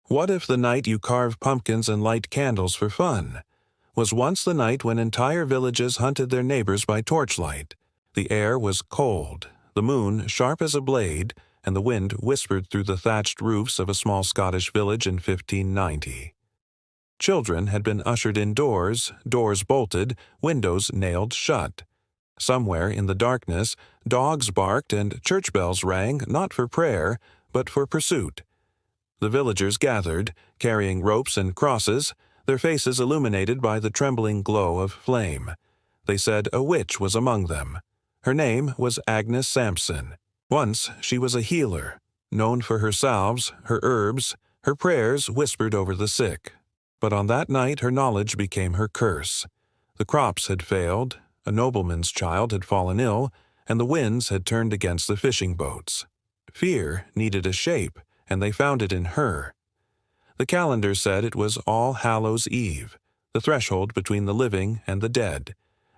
What if the night you carve pumpkins and light candles for fun was once the night when entire villages hunted their neighbors by torchlight? The air was cold, the moon sharp as a blade, and the wind whispered through the thatched roofs of a small Scottish village in 1590. Children had been ushered indoors, doors bolted, windows nailed shut. Somewhere in the darkness, dogs barked and church bells rang not for prayer, but for pursuit. The villagers gathered, carrying ropes and crosses, their faces illuminated by the trembling glow of flame. They said a witch was among them. Her name was Agnes Sampson. Once she was a healer, known for her salves, her herbs, her prayers whispered over the sick. But on that night her knowledge became her curse. The crops had failed, a nobleman's child had fallen ill, and the winds had turned against the fishing boats. Fear needed a shape, and they found it in her. The calendar said it was All Hallows' Eve, the threshold between the living and the dead,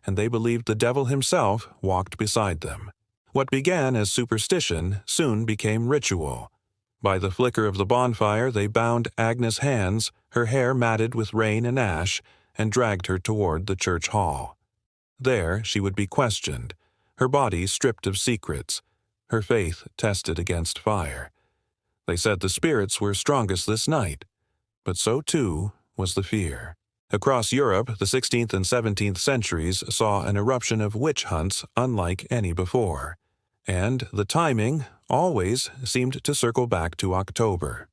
and they believed the devil himself walked beside them. What began as superstition soon became ritual. By the flicker of the bonfire they bound Agnes' hands, her hair matted with rain and ash, and dragged her toward the church hall. There she would be questioned, her body stripped of secrets, her faith tested against fire. They said the spirits were strongest this night, but so too was the fear. Across Europe, the 16th and 17th centuries saw an eruption of witch hunts unlike any before, and the timing always seemed to circle back to October.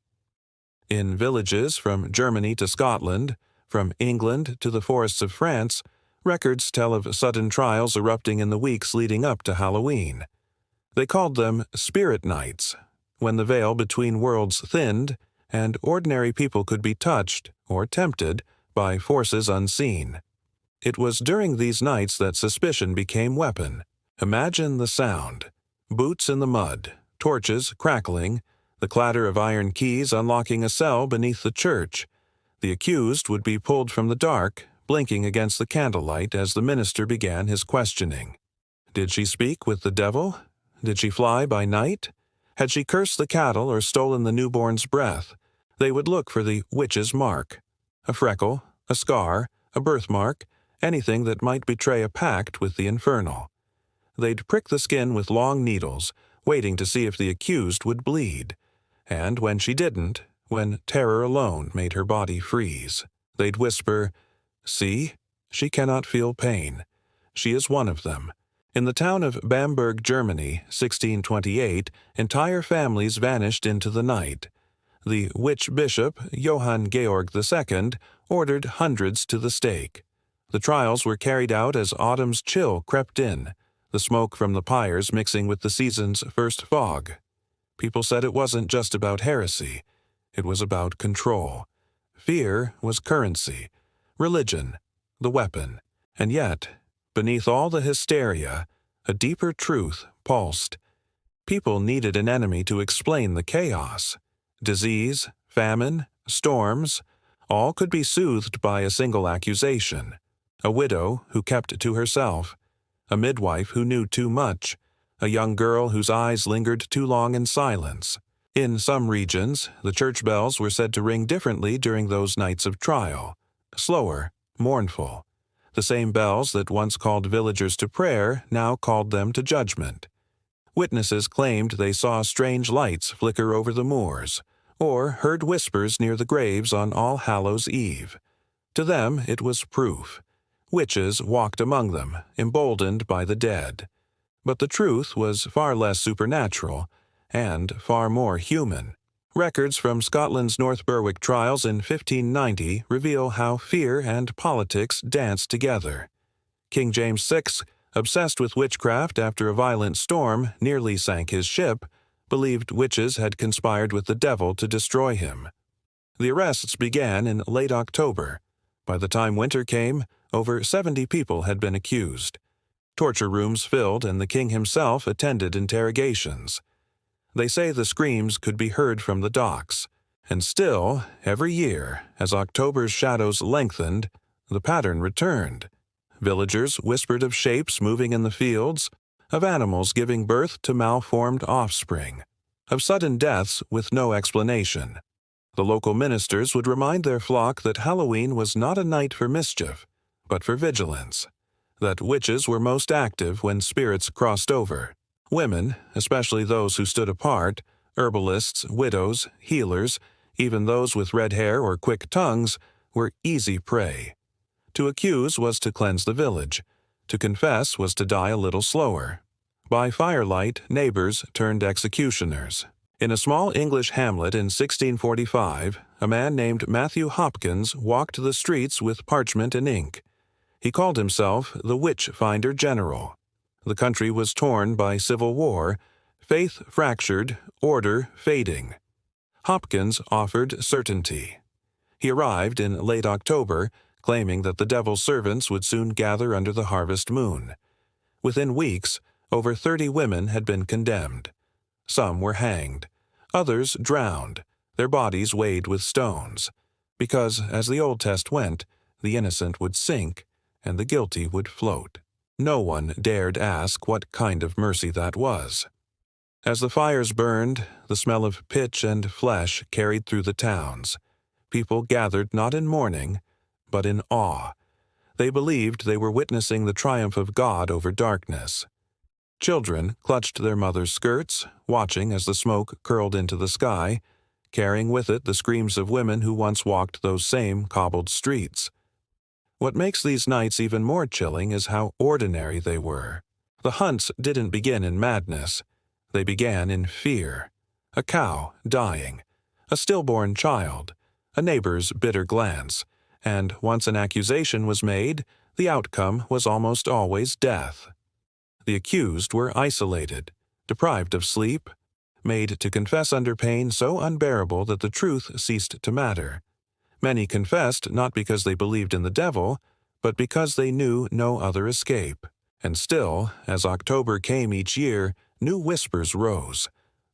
In villages from Germany to Scotland, from England to the forests of France, records tell of sudden trials erupting in the weeks leading up to Halloween. They called them spirit nights, when the veil between worlds thinned and ordinary people could be touched or tempted by forces unseen. It was during these nights that suspicion became weapon. Imagine the sound: boots in the mud, torches crackling, the clatter of iron keys unlocking a cell beneath the church. The accused would be pulled from the dark, blinking against the candlelight as the minister began his questioning. Did she speak with the devil? Did she fly by night? Had she cursed the cattle or stolen the newborn's breath? They would look for the witch's mark. A freckle, a scar, a birthmark, anything that might betray a pact with the infernal. They'd prick the skin with long needles, waiting to see if the accused would bleed. And when she didn't, when terror alone made her body freeze, they'd whisper, "See, she cannot feel pain. She is one of them." In the town of Bamberg, Germany, 1628, entire families vanished into the night. The witch bishop, Johann Georg II, ordered hundreds to the stake. The trials were carried out as autumn's chill crept in, the smoke from the pyres mixing with the season's first fog. People said it wasn't just about heresy. It was about control. Fear was currency, religion, the weapon. And yet, beneath all the hysteria, a deeper truth pulsed. People needed an enemy to explain the chaos. Disease, famine, storms, all could be soothed by a single accusation. A widow who kept to herself, a midwife who knew too much, a young girl whose eyes lingered too long in silence. In some regions, the church bells were said to ring differently during those nights of trial, slower, mournful. The same bells that once called villagers to prayer now called them to judgment. Witnesses claimed they saw strange lights flicker over the moors, or heard whispers near the graves on All Hallows' Eve. To them it was proof. Witches walked among them, emboldened by the dead. But the truth was far less supernatural, and far more human. Records from Scotland's North Berwick trials in 1590 reveal how fear and politics danced together. King James VI, obsessed with witchcraft after a violent storm nearly sank his ship, believed witches had conspired with the devil to destroy him. The arrests began in late October. By the time winter came, over 70 people had been accused. Torture rooms filled, and the king himself attended interrogations. They say the screams could be heard from the docks. And still, every year, as October's shadows lengthened, the pattern returned. Villagers whispered of shapes moving in the fields, of animals giving birth to malformed offspring, of sudden deaths with no explanation. The local ministers would remind their flock that Halloween was not a night for mischief, but for vigilance, that witches were most active when spirits crossed over. Women, especially those who stood apart, herbalists, widows, healers, even those with red hair or quick tongues, were easy prey. To accuse was to cleanse the village. To confess was to die a little slower. By firelight, neighbors turned executioners. In a small English hamlet in 1645, a man named Matthew Hopkins walked the streets with parchment and ink. He called himself the Witch-Finder General. The country was torn by civil war, faith fractured, order fading. Hopkins offered certainty. He arrived in late October, claiming that the devil's servants would soon gather under the harvest moon. Within weeks, over 30 women had been condemned. Some were hanged, others drowned, their bodies weighed with stones, because, as the old test went, the innocent would sink and the guilty would float. No one dared ask what kind of mercy that was. As the fires burned, the smell of pitch and flesh carried through the towns. People gathered not in mourning, but in awe. They believed they were witnessing the triumph of God over darkness. Children clutched their mothers' skirts, watching as the smoke curled into the sky, carrying with it the screams of women who once walked those same cobbled streets. What makes these nights even more chilling is how ordinary they were. The hunts didn't begin in madness. They began in fear. A cow dying, a stillborn child, a neighbor's bitter glance, and once an accusation was made, the outcome was almost always death. The accused were isolated, deprived of sleep, made to confess under pain so unbearable that the truth ceased to matter. Many confessed not because they believed in the devil, but because they knew no other escape. And still, as October came each year, new whispers rose.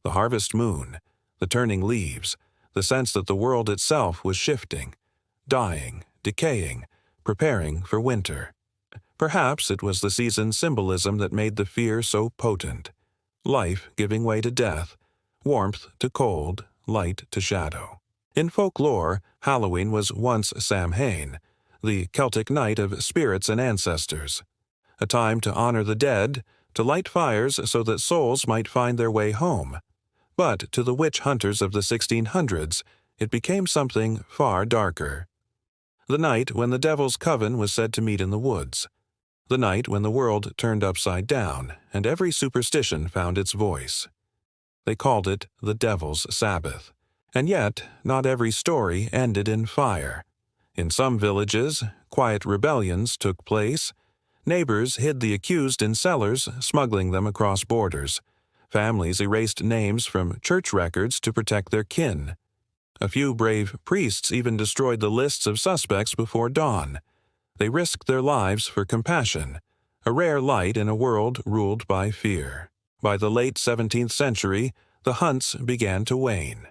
The harvest moon, the turning leaves, the sense that the world itself was shifting, dying, decaying, preparing for winter. Perhaps it was the season's symbolism that made the fear so potent. Life giving way to death, warmth to cold, light to shadow. In folklore, Halloween was once Samhain, the Celtic night of spirits and ancestors. A time to honor the dead, to light fires so that souls might find their way home. But to the witch hunters of the 1600s, it became something far darker. The night when the devil's coven was said to meet in the woods. The night when the world turned upside down and every superstition found its voice. They called it the Devil's Sabbath. And yet, not every story ended in fire. In some villages, quiet rebellions took place. Neighbors hid the accused in cellars, smuggling them across borders. Families erased names from church records to protect their kin. A few brave priests even destroyed the lists of suspects before dawn. They risked their lives for compassion, a rare light in a world ruled by fear. By the late 17th century, the hunts began to wane.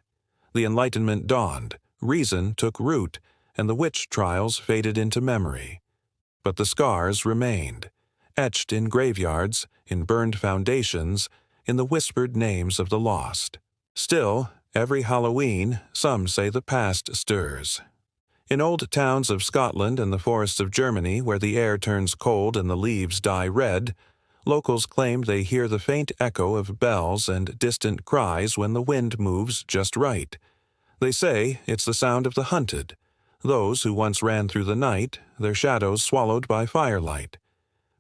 The Enlightenment dawned, reason took root, and the witch trials faded into memory. But the scars remained, etched in graveyards, in burned foundations, in the whispered names of the lost. Still, every Halloween, some say the past stirs. In old towns of Scotland and the forests of Germany, where the air turns cold and the leaves dye red, locals claim they hear the faint echo of bells and distant cries when the wind moves just right. They say it's the sound of the hunted, those who once ran through the night, their shadows swallowed by firelight.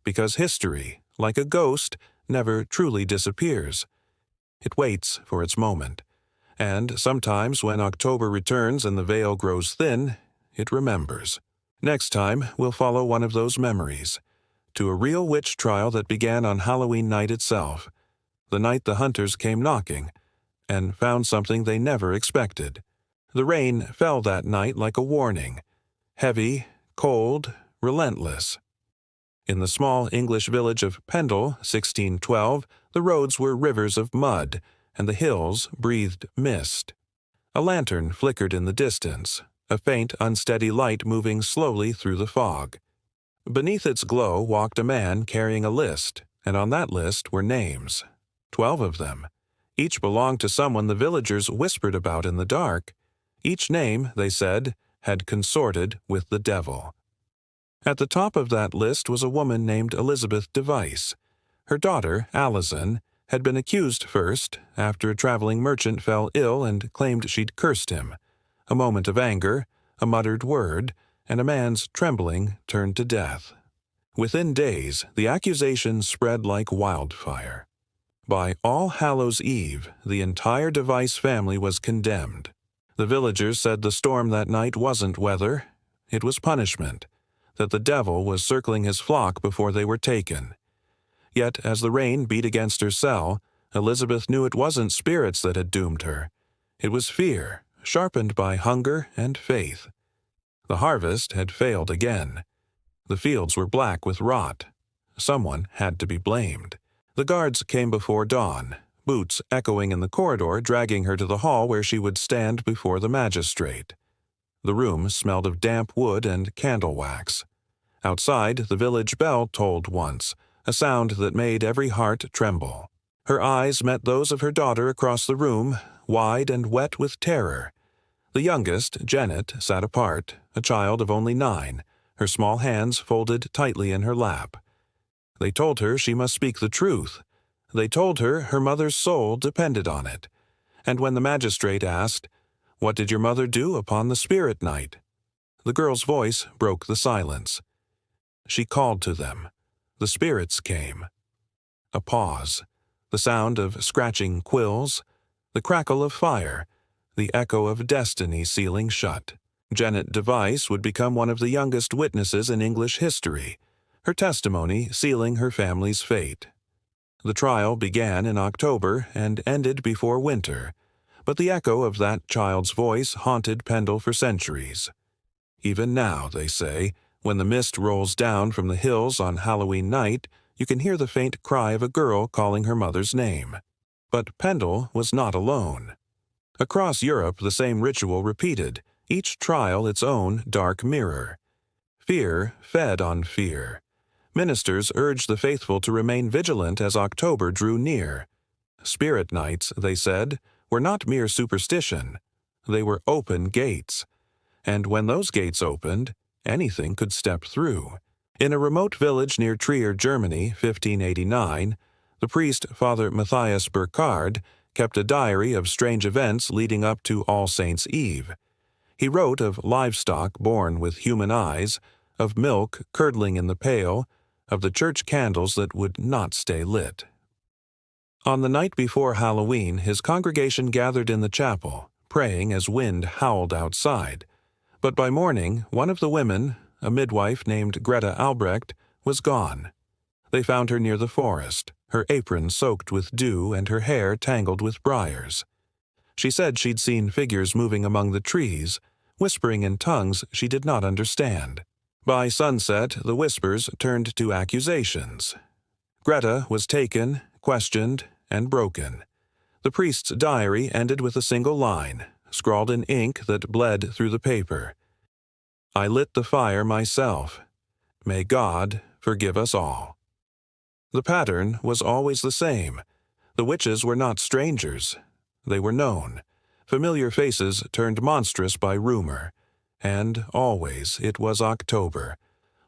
Because history, like a ghost, never truly disappears. It waits for its moment. And sometimes when October returns and the veil grows thin, it remembers. Next time, we'll follow one of those memories, to a real witch trial that began on Halloween night itself, the night the hunters came knocking, and found something they never expected. The rain fell that night like a warning, heavy, cold, relentless. In the small English village of Pendle, 1612, the roads were rivers of mud, and the hills breathed mist. A lantern flickered in the distance, a faint, unsteady light moving slowly through the fog. Beneath its glow walked a man carrying a list, and on that list were names. 12 of them. Each belonged to someone the villagers whispered about in the dark. Each name, they said, had consorted with the devil. At the top of that list was a woman named Elizabeth Device. Her daughter, Allison, had been accused first, after a traveling merchant fell ill and claimed she'd cursed him. A moment of anger, a muttered word, and a man's trembling turned to death. Within days, the accusation spread like wildfire. By All Hallows' Eve, the entire Device family was condemned. The villagers said the storm that night wasn't weather, it was punishment, that the devil was circling his flock before they were taken. Yet, as the rain beat against her cell, Elizabeth knew it wasn't spirits that had doomed her. It was fear, sharpened by hunger and faith. The harvest had failed again. The fields were black with rot. Someone had to be blamed. The guards came before dawn, boots echoing in the corridor, dragging her to the hall where she would stand before the magistrate. The room smelled of damp wood and candle wax. Outside, the village bell tolled once, a sound that made every heart tremble. Her eyes met those of her daughter across the room, wide and wet with terror. The youngest, Janet, sat apart, a child of only 9, her small hands folded tightly in her lap. They told her she must speak the truth. They told her her mother's soul depended on it. And when the magistrate asked, "What did your mother do upon the spirit night?" the girl's voice broke the silence. She called to them. The spirits came. A pause, the sound of scratching quills, the crackle of fire, the echo of destiny sealing shut. Janet Device would become one of the youngest witnesses in English history, her testimony sealing her family's fate. The trial began in October and ended before winter, but the echo of that child's voice haunted Pendle for centuries. Even now, they say, when the mist rolls down from the hills on Halloween night, you can hear the faint cry of a girl calling her mother's name. But Pendle was not alone. Across Europe, the same ritual repeated, each trial its own dark mirror. Fear fed on fear. Ministers urged the faithful to remain vigilant as October drew near. Spirit nights, they said, were not mere superstition. They were open gates. And when those gates opened, anything could step through. In a remote village near Trier, Germany, 1589, the priest Father Matthias Burchard kept a diary of strange events leading up to All Saints' Eve. He wrote of livestock born with human eyes, of milk curdling in the pail, of the church candles that would not stay lit. On the night before Halloween, his congregation gathered in the chapel, praying as wind howled outside. But by morning, one of the women, a midwife named Greta Albrecht, was gone. They found her near the forest, her apron soaked with dew and her hair tangled with briars. She said she'd seen figures moving among the trees, whispering in tongues she did not understand. By sunset, the whispers turned to accusations. Greta was taken, questioned, and broken. The priest's diary ended with a single line, scrawled in ink that bled through the paper. "I lit the fire myself. May God forgive us all." The pattern was always the same. The witches were not strangers. They were known. Familiar faces turned monstrous by rumor. And always it was October.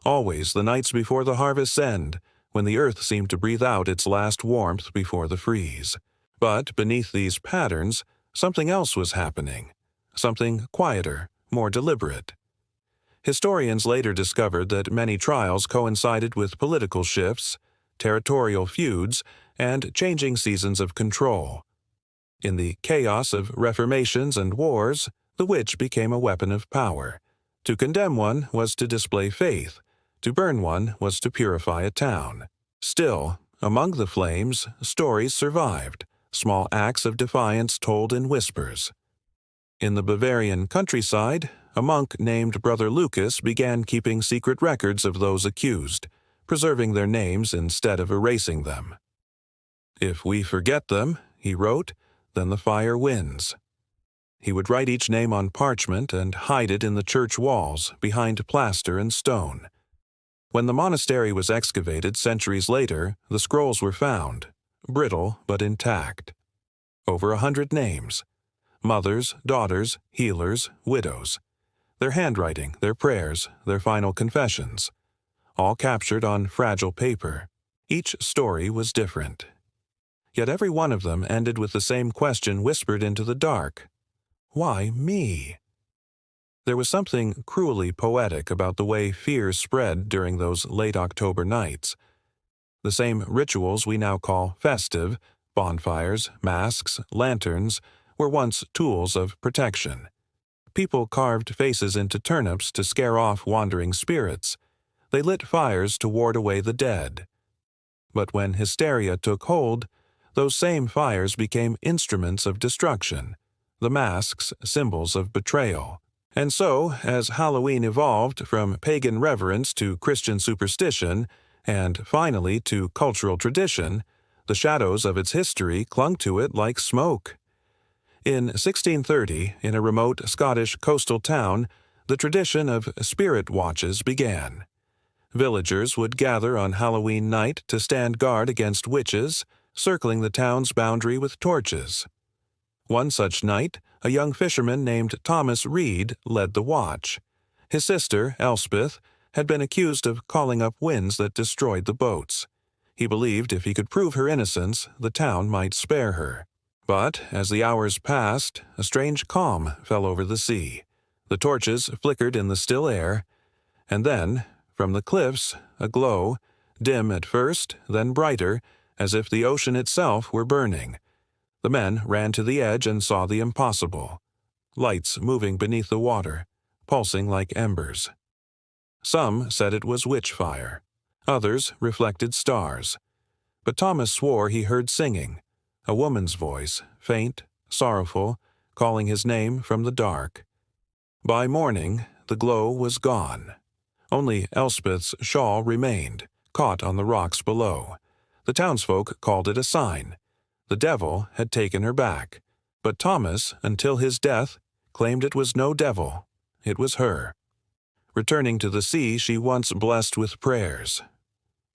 Always the nights before the harvest's end, when the earth seemed to breathe out its last warmth before the freeze. But beneath these patterns, something else was happening. Something quieter, more deliberate. Historians later discovered that many trials coincided with political shifts, territorial feuds, and changing seasons of control. In the chaos of reformations and wars, the witch became a weapon of power. To condemn one was to display faith. To burn one was to purify a town. Still, among the flames, stories survived, small acts of defiance told in whispers. In the Bavarian countryside, a monk named Brother Lucas began keeping secret records of those accused, preserving their names instead of erasing them. "If we forget them," he wrote, "then the fire wins." He would write each name on parchment and hide it in the church walls, behind plaster and stone. When the monastery was excavated centuries later, the scrolls were found, brittle but intact. Over 100 names. mothers, daughters, healers, widows. Their handwriting, their prayers, their final confessions, all captured on fragile paper. Each story was different. Yet every one of them ended with the same question whispered into the dark. Why me? There was something cruelly poetic about the way fear spread during those late October nights. The same rituals we now call festive, bonfires, masks, lanterns, were once tools of protection. People carved faces into turnips to scare off wandering spirits. They lit fires to ward away the dead. But when hysteria took hold, those same fires became instruments of destruction, the masks symbols of betrayal. And so, as Halloween evolved from pagan reverence to Christian superstition, and finally to cultural tradition, the shadows of its history clung to it like smoke. In 1630, in a remote Scottish coastal town, the tradition of spirit watches began. Villagers would gather on Halloween night to stand guard against witches, circling the town's boundary with torches. One such night, a young fisherman named Thomas Reed led the watch. His sister, Elspeth, had been accused of calling up winds that destroyed the boats. He believed if he could prove her innocence, the town might spare her. But as the hours passed, a strange calm fell over the sea. The torches flickered in the still air, and then, from the cliffs, a glow, dim at first, then brighter, as if the ocean itself were burning. The men ran to the edge and saw the impossible. Lights moving beneath the water, pulsing like embers. Some said it was witch fire. Others reflected stars. But Thomas swore he heard singing, a woman's voice, faint, sorrowful, calling his name from the dark. By morning, the glow was gone. Only Elspeth's shawl remained, caught on the rocks below. The townsfolk called it a sign. The devil had taken her back. But Thomas, until his death, claimed it was no devil. It was her. Returning to the sea she once blessed with prayers.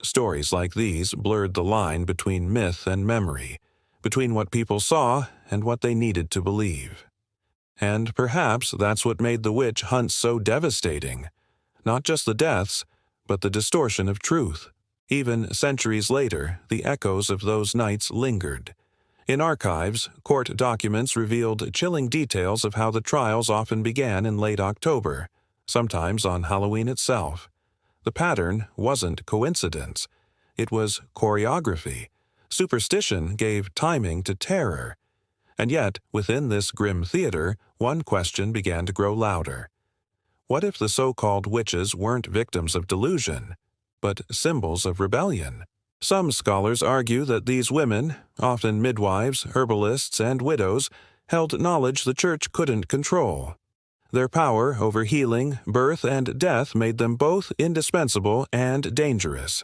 Stories like these blurred the line between myth and memory, between what people saw and what they needed to believe. And perhaps that's what made the witch hunt so devastating. Not just the deaths, but the distortion of truth. Even centuries later, the echoes of those nights lingered. In archives, court documents revealed chilling details of how the trials often began in late October, sometimes on Halloween itself. The pattern wasn't coincidence. It was choreography. Superstition gave timing to terror. And yet, within this grim theater, one question began to grow louder. What if the so-called witches weren't victims of delusion, but symbols of rebellion? Some scholars argue that these women, often midwives, herbalists, and widows, held knowledge the church couldn't control. Their power over healing, birth, and death made them both indispensable and dangerous.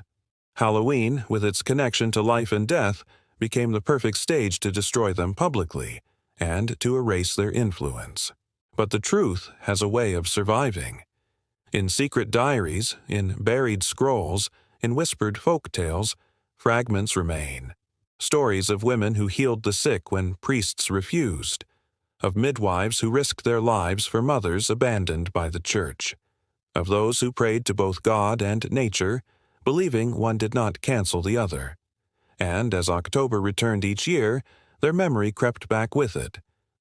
Halloween, with its connection to life and death, became the perfect stage to destroy them publicly and to erase their influence. But the truth has a way of surviving. In secret diaries, in buried scrolls, in whispered folk tales, fragments remain. Stories of women who healed the sick when priests refused, of midwives who risked their lives for mothers abandoned by the church, of those who prayed to both God and nature, believing one did not cancel the other. And as October returned each year, their memory crept back with it,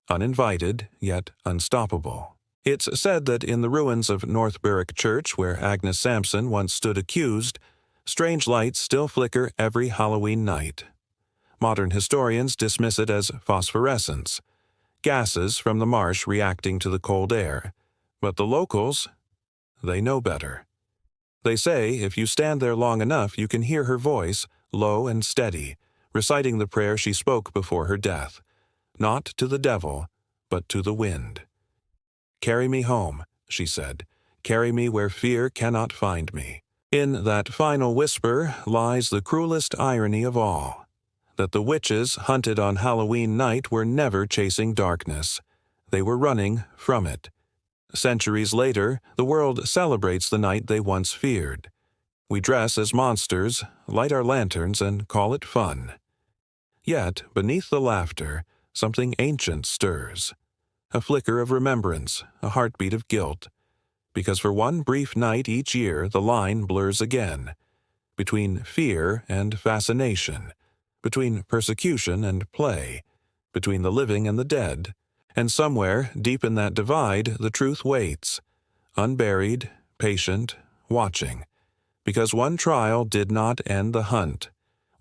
uninvited yet unstoppable. It's said that in the ruins of North Berwick Church, where Agnes Sampson once stood accused, strange lights still flicker every Halloween night. Modern historians dismiss it as phosphorescence, gases from the marsh reacting to the cold air. But the locals, they know better. They say if you stand there long enough, you can hear her voice, low and steady, reciting the prayer she spoke before her death, not to the devil, but to the wind. "Carry me home," she said. "Carry me where fear cannot find me." In that final whisper lies the cruelest irony of all, that the witches hunted on Halloween night were never chasing darkness. They were running from it. Centuries later, the world celebrates the night they once feared. We dress as monsters, light our lanterns, and call it fun. Yet, beneath the laughter, something ancient stirs. a flicker of remembrance, a heartbeat of guilt. Because for one brief night each year the line blurs again, between fear and fascination, between persecution and play, between the living and the dead, and somewhere deep in that divide the truth waits, unburied, patient, watching, because one trial did not end the hunt,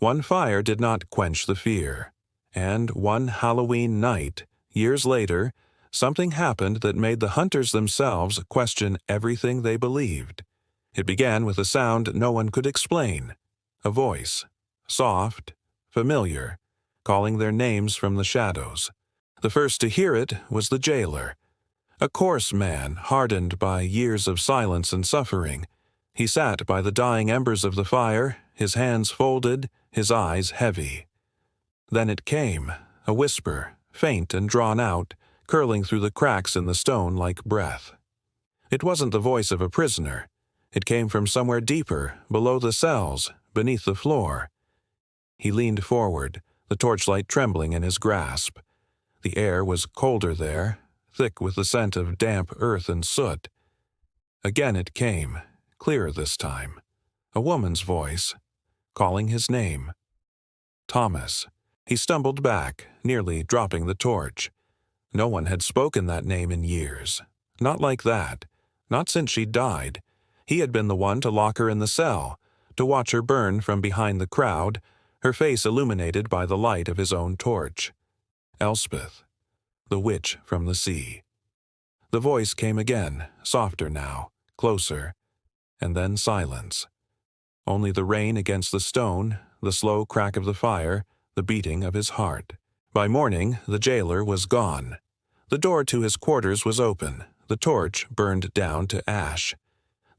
one fire did not quench the fear, and one Halloween night, years later, something happened that made the hunters themselves question everything they believed. It began with a sound no one could explain, a voice, soft, familiar, calling their names from the shadows. The first to hear it was the jailer, a coarse man hardened by years of silence and suffering. He sat by the dying embers of the fire, his hands folded, his eyes heavy. Then it came, a whisper, faint and drawn out, curling through the cracks in the stone like breath. It wasn't the voice of a prisoner. It came from somewhere deeper, below the cells, beneath the floor. He leaned forward, the torchlight trembling in his grasp. The air was colder there, thick with the scent of damp earth and soot. Again it came, clearer this time, a woman's voice, calling his name. Thomas. He stumbled back, nearly dropping the torch. No one had spoken that name in years. Not like that. Not since she died. He had been the one to lock her in the cell, to watch her burn from behind the crowd, her face illuminated by the light of his own torch. Elspeth, the witch from the sea. The voice came again, softer now, closer, and then silence. Only the rain against the stone, the slow crack of the fire, the beating of his heart. By morning, the jailer was gone. The door to his quarters was open, the torch burned down to ash.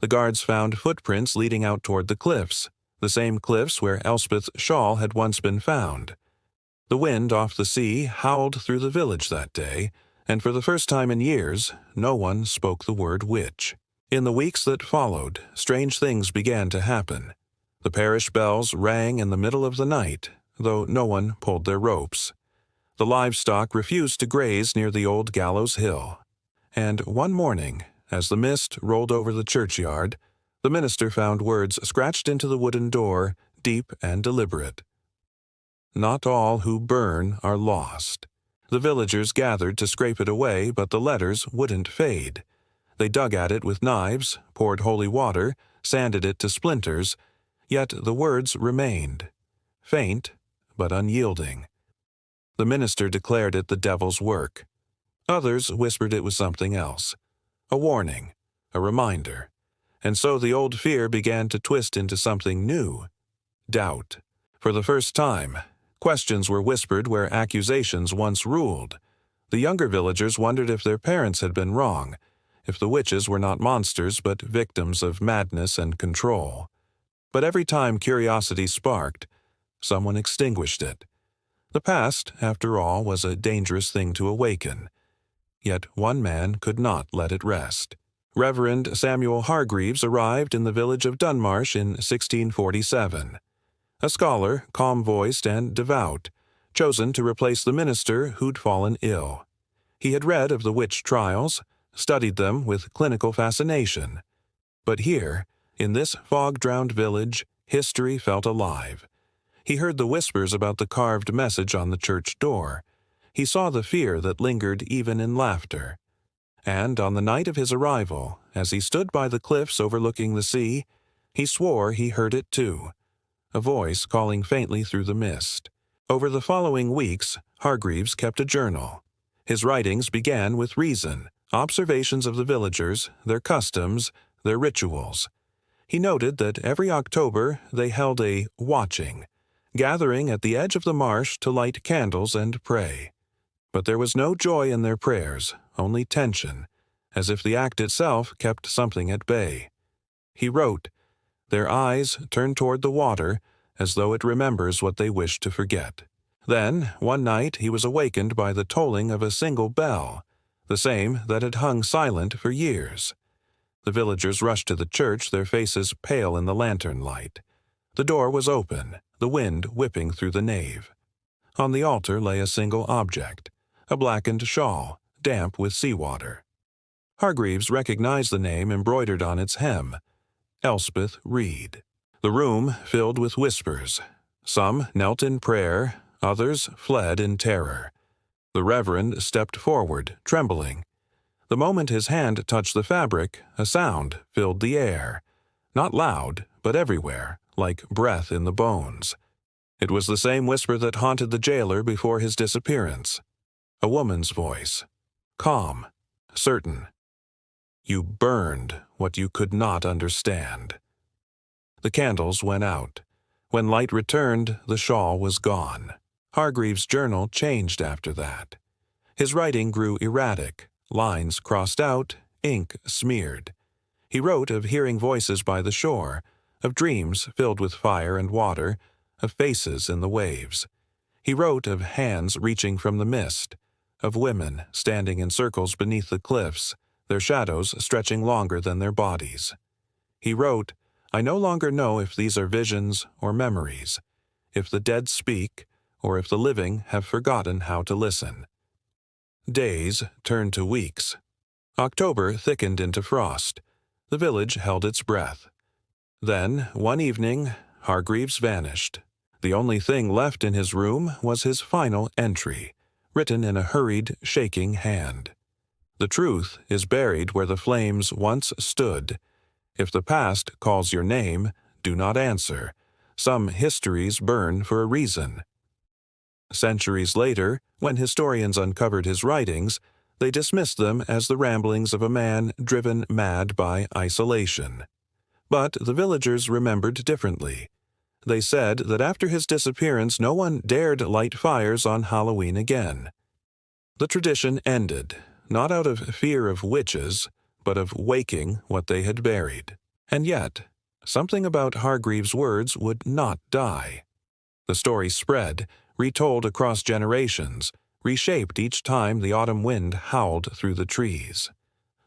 The guards found footprints leading out toward the cliffs, the same cliffs where Elspeth's shawl had once been found. The wind off the sea howled through the village that day, and for the first time in years, no one spoke the word witch. In the weeks that followed, strange things began to happen. The parish bells rang in the middle of the night, though no one pulled their ropes. The livestock refused to graze near the old gallows hill. And one morning, as the mist rolled over the churchyard, the minister found words scratched into the wooden door, deep and deliberate. Not all who burn are lost. The villagers gathered to scrape it away, but the letters wouldn't fade. They dug at it with knives, poured holy water, sanded it to splinters, yet the words remained, faint but unyielding. The minister declared it the devil's work. Others whispered it was something else, a warning, a reminder. And so the old fear began to twist into something new, doubt. For the first time, questions were whispered where accusations once ruled. The younger villagers wondered if their parents had been wrong, if the witches were not monsters but victims of madness and control. But every time curiosity sparked, someone extinguished it. The past, after all, was a dangerous thing to awaken. Yet one man could not let it rest. Reverend Samuel Hargreaves arrived in the village of Dunmarsh in 1647. A scholar, calm-voiced and devout, chosen to replace the minister who'd fallen ill. He had read of the witch trials, studied them with clinical fascination. But here, in this fog-drowned village, history felt alive. He heard the whispers about the carved message on the church door. He saw the fear that lingered even in laughter. And on the night of his arrival, as he stood by the cliffs overlooking the sea, he swore he heard it too, a voice calling faintly through the mist. Over the following weeks, Hargreaves kept a journal. His writings began with reason, observations of the villagers, their customs, their rituals. He noted that every October they held a watching, gathering at the edge of the marsh to light candles and pray. But there was no joy in their prayers, only tension, as if the act itself kept something at bay. He wrote, "Their eyes turn toward the water, as though it remembers what they wish to forget." Then, one night, he was awakened by the tolling of a single bell, the same that had hung silent for years. The villagers rushed to the church, their faces pale in the lantern light. The door was open, the wind whipping through the nave. On the altar lay a single object, a blackened shawl, damp with seawater. Hargreaves recognized the name embroidered on its hem, Elspeth Reed. The room filled with whispers. Some knelt in prayer, others fled in terror. The Reverend stepped forward, trembling. The moment his hand touched the fabric, a sound filled the air. Not loud, but everywhere, like breath in the bones. It was the same whisper that haunted the jailer before his disappearance. A woman's voice. Calm, certain. You burned what you could not understand. The candles went out. When light returned, the shawl was gone. Hargreaves' journal changed after that. His writing grew erratic, lines crossed out, ink smeared. He wrote of hearing voices by the shore, of dreams filled with fire and water, of faces in the waves. He wrote of hands reaching from the mist, of women standing in circles beneath the cliffs, their shadows stretching longer than their bodies. He wrote, I no longer know if these are visions or memories, if the dead speak, or if the living have forgotten how to listen. Days turned to weeks. October thickened into frost. The village held its breath. Then, one evening, Hargreaves vanished. The only thing left in his room was his final entry, written in a hurried, shaking hand. The truth is buried where the flames once stood. If the past calls your name, do not answer. Some histories burn for a reason. Centuries later, when historians uncovered his writings, they dismissed them as the ramblings of a man driven mad by isolation. But the villagers remembered differently. They said that after his disappearance no one dared light fires on Halloween again. The tradition ended, not out of fear of witches, but of waking what they had buried. And yet, something about Hargreaves' words would not die. The story spread, retold across generations, reshaped each time the autumn wind howled through the trees.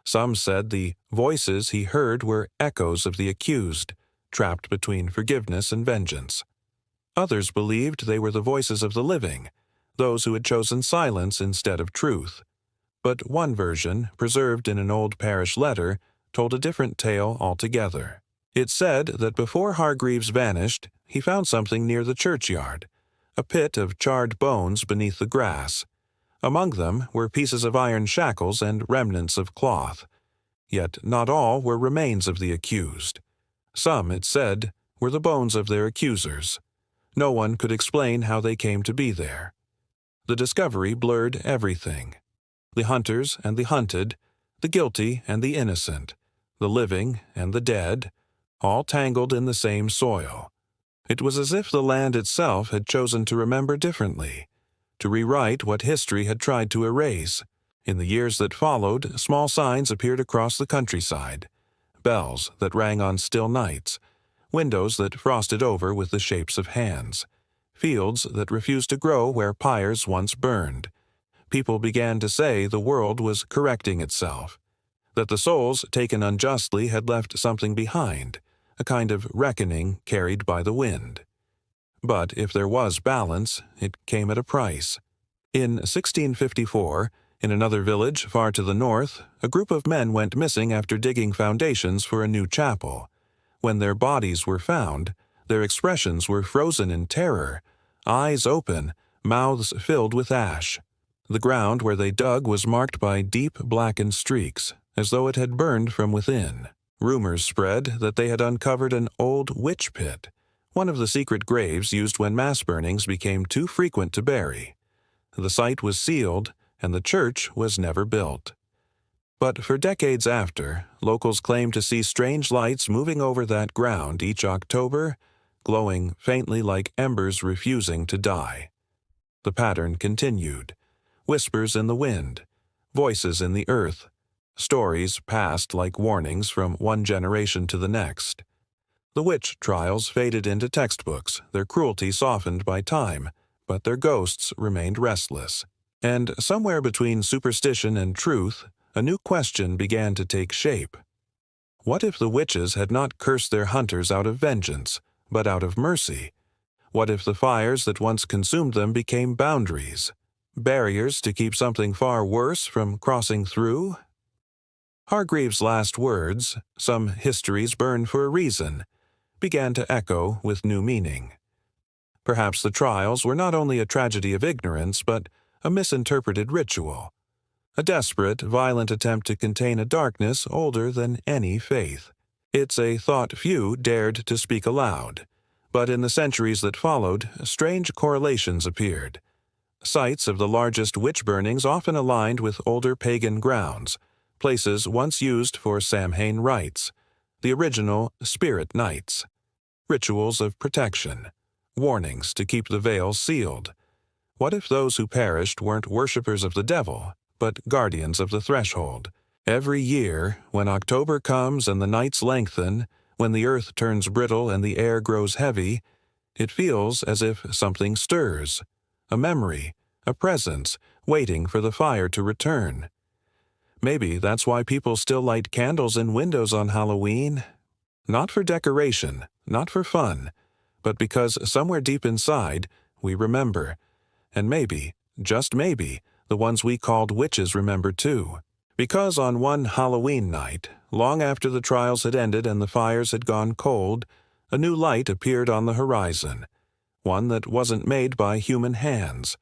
Some said the voices he heard were echoes of the accused, trapped between forgiveness and vengeance. Others believed they were the voices of the living, those who had chosen silence instead of truth. But one version, preserved in an old parish letter, told a different tale altogether. It said that before Hargreaves vanished, he found something near the churchyard, a pit of charred bones beneath the grass. Among them were pieces of iron shackles and remnants of cloth. Yet not all were remains of the accused. Some, it said, were the bones of their accusers. No one could explain how they came to be there. The discovery blurred everything. The hunters and the hunted, the guilty and the innocent, the living and the dead, all tangled in the same soil. It was as if the land itself had chosen to remember differently, to rewrite what history had tried to erase. In the years that followed, small signs appeared across the countryside, bells that rang on still nights, windows that frosted over with the shapes of hands, fields that refused to grow where pyres once burned. People began to say the world was correcting itself, that the souls taken unjustly had left something behind, a kind of reckoning carried by the wind. But if there was balance, it came at a price. In 1654, in another village far to the north, a group of men went missing after digging foundations for a new chapel. When their bodies were found, their expressions were frozen in terror, eyes open, mouths filled with ash. The ground where they dug was marked by deep blackened streaks, as though it had burned from within. Rumors spread that they had uncovered an old witch pit, one of the secret graves used when mass burnings became too frequent to bury. The site was sealed, and the church was never built. But for decades after, locals claimed to see strange lights moving over that ground each October, glowing faintly like embers refusing to die. The pattern continued. Whispers in the wind, voices in the earth, stories passed like warnings from one generation to the next. The witch trials faded into textbooks, their cruelty softened by time, but their ghosts remained restless. And somewhere between superstition and truth, a new question began to take shape. What if the witches had not cursed their hunters out of vengeance, but out of mercy? What if the fires that once consumed them became boundaries, Barriers to keep something far worse from crossing through? Hargreaves' last words, "Some histories burn for a reason," began to echo with new meaning. Perhaps the trials were not only a tragedy of ignorance, but a misinterpreted ritual, a desperate, violent attempt to contain a darkness older than any faith. It's a thought few dared to speak aloud, but in the centuries that followed, strange correlations appeared. Sites of the largest witch burnings often aligned with older pagan grounds, places once used for Samhain rites, the original spirit nights, rituals of protection, warnings to keep the veil sealed. What if those who perished weren't worshippers of the devil, but guardians of the threshold? Every year, when October comes and the nights lengthen, when the earth turns brittle and the air grows heavy, it feels as if something stirs, a memory, a presence, waiting for the fire to return. Maybe that's why people still light candles in windows on Halloween. Not for decoration, not for fun, but because somewhere deep inside, we remember. And maybe, just maybe, the ones we called witches remember too. Because on one Halloween night, long after the trials had ended and the fires had gone cold, a new light appeared on the horizon, one that wasn't made by human hands.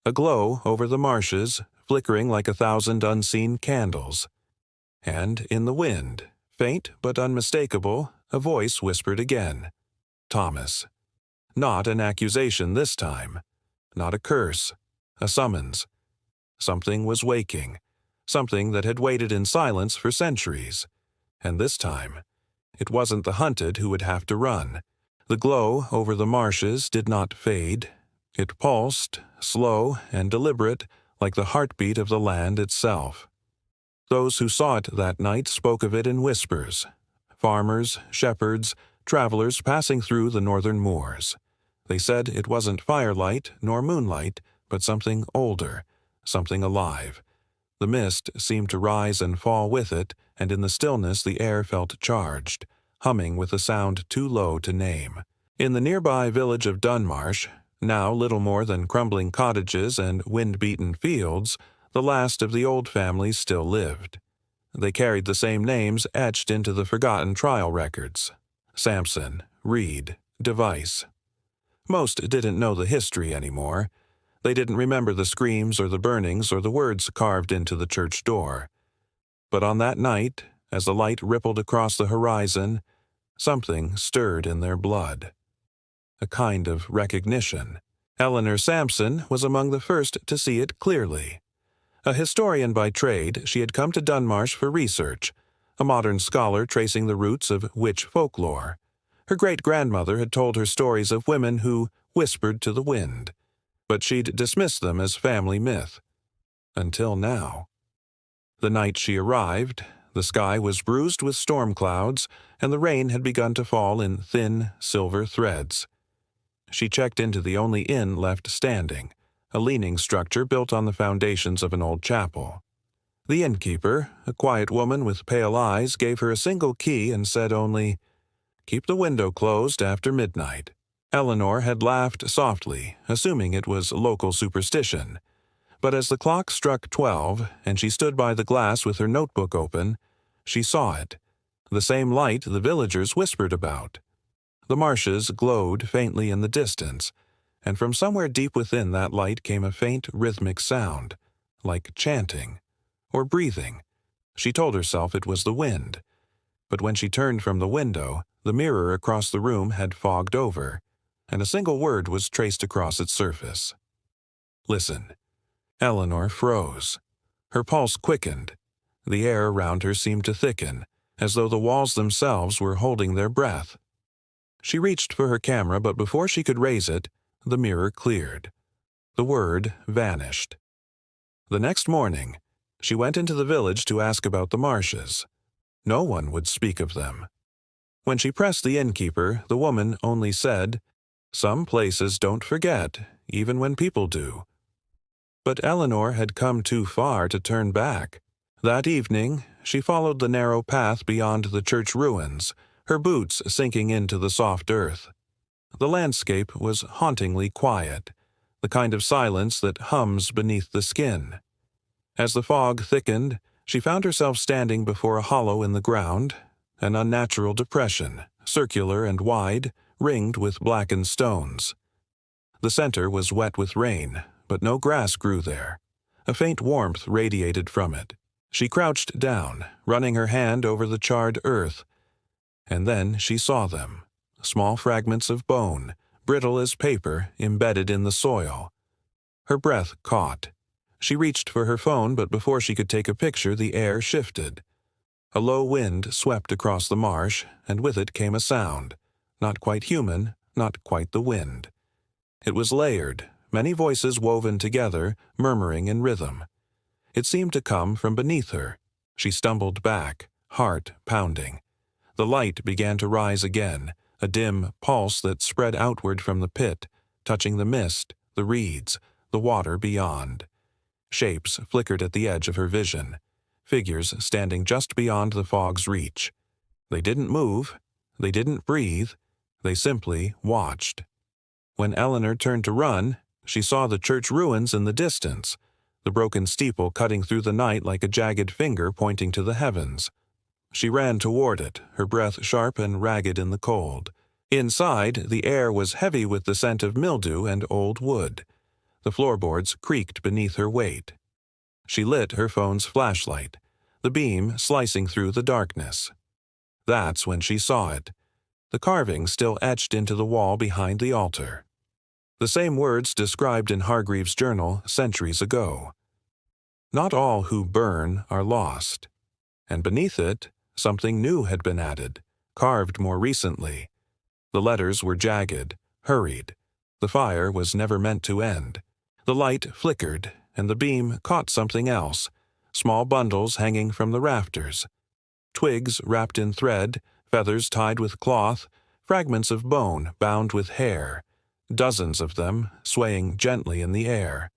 A glow over the marshes, flickering like 1,000 unseen candles. And in the wind, faint but unmistakable, a voice whispered again, "Thomas." Not an accusation this time. Not a curse. A summons. Something was waking. Something that had waited in silence for centuries. And this time, it wasn't the hunted who would have to run. The glow over the marshes did not fade. It pulsed, slow and deliberate, like the heartbeat of the land itself. Those who saw it that night spoke of it in whispers. Farmers, shepherds, travelers passing through the northern moors. They said it wasn't firelight nor moonlight, but something older, something alive. The mist seemed to rise and fall with it, and in the stillness the air felt charged, humming with a sound too low to name. In the nearby village of Dunmarsh, now little more than crumbling cottages and wind-beaten fields, the last of the old families still lived. They carried the same names etched into the forgotten trial records: Sampson, Reed, Device. Most didn't know the history anymore. They didn't remember the screams or the burnings or the words carved into the church door. But on that night, as the light rippled across the horizon, something stirred in their blood. A kind of recognition. Eleanor Sampson was among the first to see it clearly. A historian by trade, she had come to Dunmarsh for research, a modern scholar tracing the roots of witch folklore. Her great-grandmother had told her stories of women who whispered to the wind, but she'd dismissed them as family myth. Until now. The night she arrived, the sky was bruised with storm clouds, and the rain had begun to fall in thin, silver threads. She checked into the only inn left standing, a leaning structure built on the foundations of an old chapel. The innkeeper, a quiet woman with pale eyes, gave her a single key and said only, "Keep the window closed after midnight." Eleanor had laughed softly, assuming it was local superstition. But as the clock struck 12 and she stood by the glass with her notebook open, she saw it, the same light the villagers whispered about. The marshes glowed faintly in the distance, and from somewhere deep within that light came a faint rhythmic sound, like chanting, or breathing. She told herself it was the wind, but when she turned from the window, the mirror across the room had fogged over, and a single word was traced across its surface. "Listen." Eleanor froze. Her pulse quickened. The air around her seemed to thicken, as though the walls themselves were holding their breath. She reached for her camera, but before she could raise it, the mirror cleared. The word vanished. The next morning, she went into the village to ask about the marshes. No one would speak of them. When she pressed the innkeeper, the woman only said, "Some places don't forget, even when people do." But Eleanor had come too far to turn back. That evening, she followed the narrow path beyond the church ruins, her boots sinking into the soft earth. The landscape was hauntingly quiet. the kind of silence that hums beneath the skin. As the fog thickened, she found herself standing before a hollow in the ground, an unnatural depression, circular and wide, ringed with blackened stones. The center was wet with rain, but no grass grew there. A faint warmth radiated from it. She crouched down, running her hand over the charred earth, and then she saw them, small fragments of bone, brittle as paper, embedded in the soil. Her breath caught. She reached for her phone, but before she could take a picture, the air shifted. A low wind swept across the marsh, and with it came a sound. Not quite human, not quite the wind. It was layered, many voices woven together, murmuring in rhythm. It seemed to come from beneath her. She stumbled back, heart pounding. The light began to rise again, a dim pulse that spread outward from the pit, touching the mist, the reeds, the water beyond. Shapes flickered at the edge of her vision, figures standing just beyond the fog's reach. They didn't move, they didn't breathe, they simply watched. When Eleanor turned to run, she saw the church ruins in the distance, the broken steeple cutting through the night like a jagged finger pointing to the heavens. She ran toward it, her breath sharp and ragged in the cold. Inside, the air was heavy with the scent of mildew and old wood. The floorboards creaked beneath her weight. She lit her phone's flashlight, the beam slicing through the darkness. That's when she saw it, the carving still etched into the wall behind the altar. The same words described in Hargreaves' journal centuries ago. Not all who burn are lost. And beneath it, something new had been added, carved more recently. The letters were jagged, hurried. The fire was never meant to end. The light flickered, and the beam caught something else, small bundles hanging from the rafters. Twigs wrapped in thread, feathers tied with cloth, fragments of bone bound with hair, dozens of them swaying gently in the air.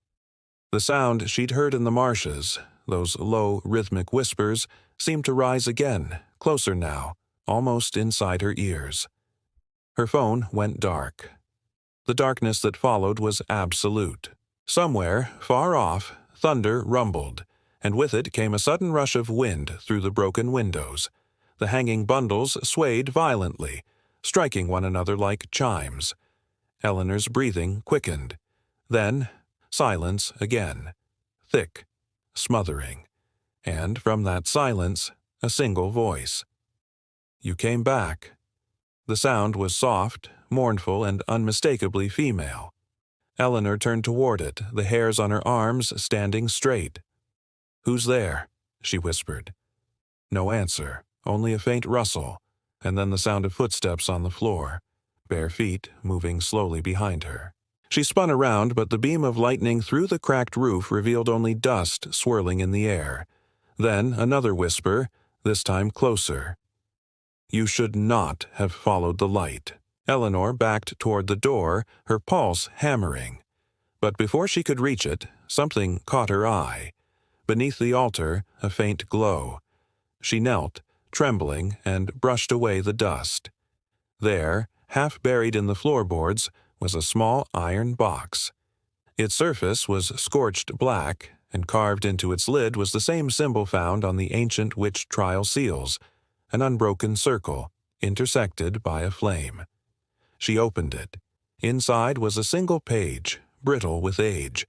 The sound she'd heard in the marshes, those low, rhythmic whispers, seemed to rise again, closer now, almost inside her ears. Her phone went dark. The darkness that followed was absolute. Somewhere, far off, thunder rumbled, and with it came a sudden rush of wind through the broken windows. The hanging bundles swayed violently, striking one another like chimes. Eleanor's breathing quickened. Then, silence again, thick, smothering. And from that silence, a single voice. "You came back." The sound was soft, mournful, and unmistakably female. Eleanor turned toward it, the hairs on her arms standing straight. "Who's there?" she whispered. No answer, only a faint rustle, and then the sound of footsteps on the floor, bare feet moving slowly behind her. She spun around, but the beam of lightning through the cracked roof revealed only dust swirling in the air. Then another whisper, this time closer. "You should not have followed the light." Eleanor backed toward the door, her pulse hammering. But before she could reach it, something caught her eye. Beneath the altar, a faint glow. She knelt, trembling, and brushed away the dust. There, half buried in the floorboards, was a small iron box. Its surface was scorched black, and carved into its lid was the same symbol found on the ancient witch trial seals, an unbroken circle, intersected by a flame. She opened it. Inside was a single page, brittle with age,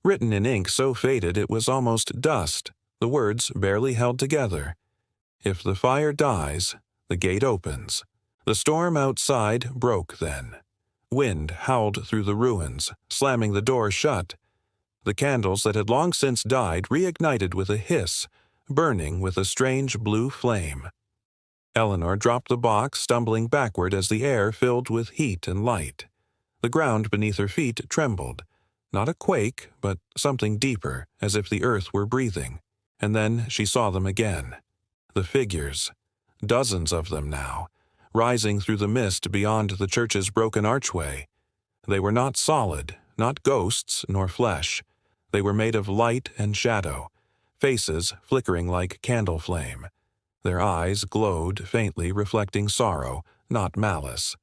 written in ink so faded it was almost dust, the words barely held together. "If the fire dies, the gate opens." The storm outside broke then. Wind howled through the ruins, slamming the door shut. The candles that had long since died reignited with a hiss, burning with a strange blue flame. Eleanor dropped the box, stumbling backward as the air filled with heat and light. The ground beneath her feet trembled. Not a quake, but something deeper, as if the earth were breathing. And then she saw them again. The figures. Dozens of them now, rising through the mist beyond the church's broken archway. They were not solid, not ghosts nor flesh. They were made of light and shadow, faces flickering like candle flame. Their eyes glowed faintly, reflecting sorrow, not malice.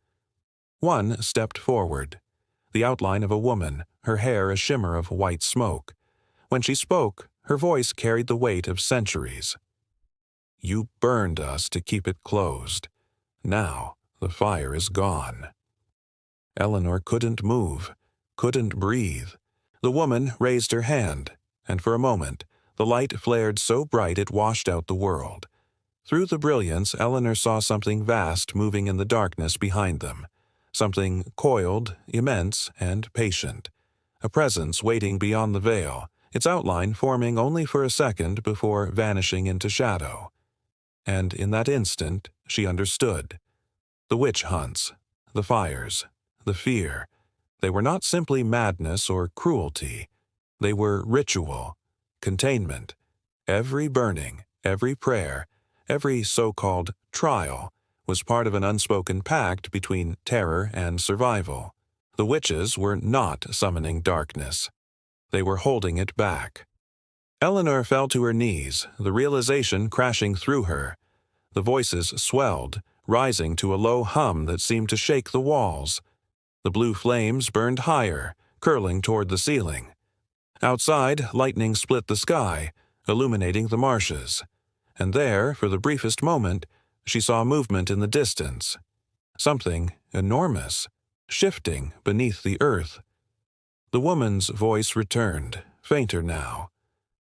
One stepped forward, the outline of a woman, her hair a shimmer of white smoke. When she spoke, her voice carried the weight of centuries. "You burned us to keep it closed. Now the fire is gone." Eleanor couldn't move, couldn't breathe. The woman raised her hand, and for a moment, the light flared so bright it washed out the world. Through the brilliance, Eleanor saw something vast moving in the darkness behind them, something coiled, immense, and patient. A presence waiting beyond the veil, its outline forming only for a second before vanishing into shadow. And in that instant, she understood. The witch hunts, the fires, the fear, they were not simply madness or cruelty. They were ritual, containment. Every burning, every prayer, every so-called trial was part of an unspoken pact between terror and survival. The witches were not summoning darkness. They were holding it back. Eleanor fell to her knees, the realization crashing through her. The voices swelled, rising to a low hum that seemed to shake the walls. The blue flames burned higher, curling toward the ceiling. Outside, lightning split the sky, illuminating the marshes. And there, for the briefest moment, she saw movement in the distance. Something enormous, shifting beneath the earth. The woman's voice returned, fainter now.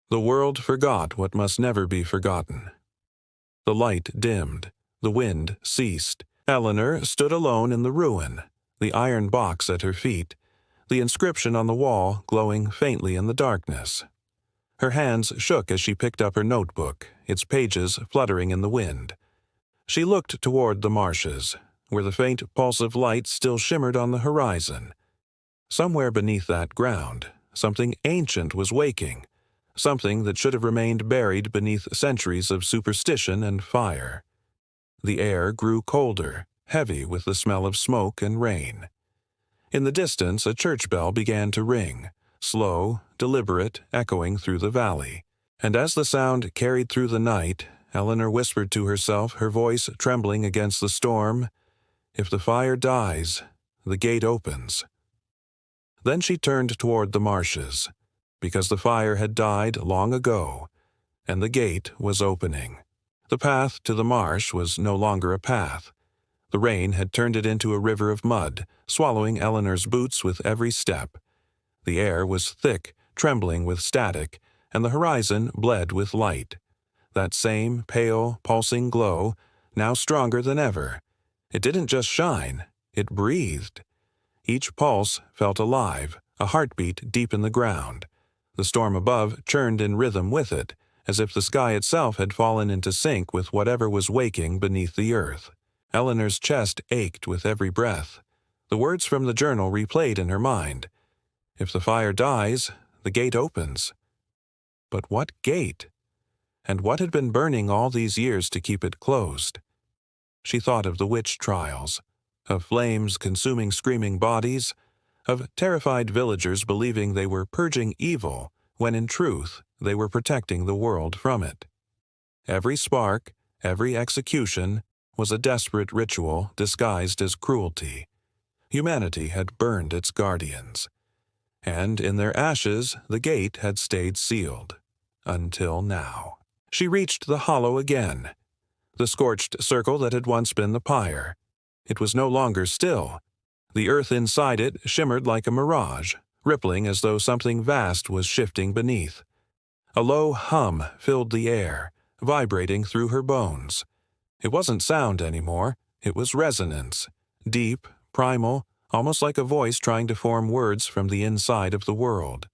The world forgot what must never be forgotten. The light dimmed. The wind ceased. Eleanor stood alone in the ruin, the iron box at her feet, the inscription on the wall glowing faintly in the darkness. Her hands shook as she picked up her notebook, its pages fluttering in the wind. She looked toward the marshes, where the faint pulse of light still shimmered on the horizon. Somewhere beneath that ground, something ancient was waking, something that should have remained buried beneath centuries of superstition and fire. The air grew colder, heavy with the smell of smoke and rain. In the distance, a church bell began to ring, slow, deliberate, echoing through the valley. And as the sound carried through the night, Eleanor whispered to herself, her voice trembling against the storm, "If the fire dies, the gate opens." Then she turned toward the marshes, because the fire had died long ago, and the gate was opening. The path to the marsh was no longer a path. The rain had turned it into a river of mud, swallowing Eleanor's boots with every step. The air was thick, trembling with static, and the horizon bled with light. That same pale, pulsing glow, now stronger than ever. It didn't just shine, it breathed. Each pulse felt alive, a heartbeat deep in the ground. The storm above churned in rhythm with it, as if the sky itself had fallen into sync with whatever was waking beneath the earth. Eleanor's chest ached with every breath. The words from the journal replayed in her mind. If the fire dies, the gate opens. But what gate? And what had been burning all these years to keep it closed? She thought of the witch trials, of flames consuming screaming bodies, of terrified villagers believing they were purging evil when in truth they were protecting the world from it. Every spark, every execution, was a desperate ritual disguised as cruelty. Humanity had burned its guardians. And in their ashes the gate had stayed sealed. Until now. She reached the hollow again. The scorched circle that had once been the pyre. It was no longer still. The earth inside it shimmered like a mirage, rippling as though something vast was shifting beneath. A low hum filled the air, vibrating through her bones. It wasn't sound anymore, it was resonance, deep, primal, almost like a voice trying to form words from the inside of the world.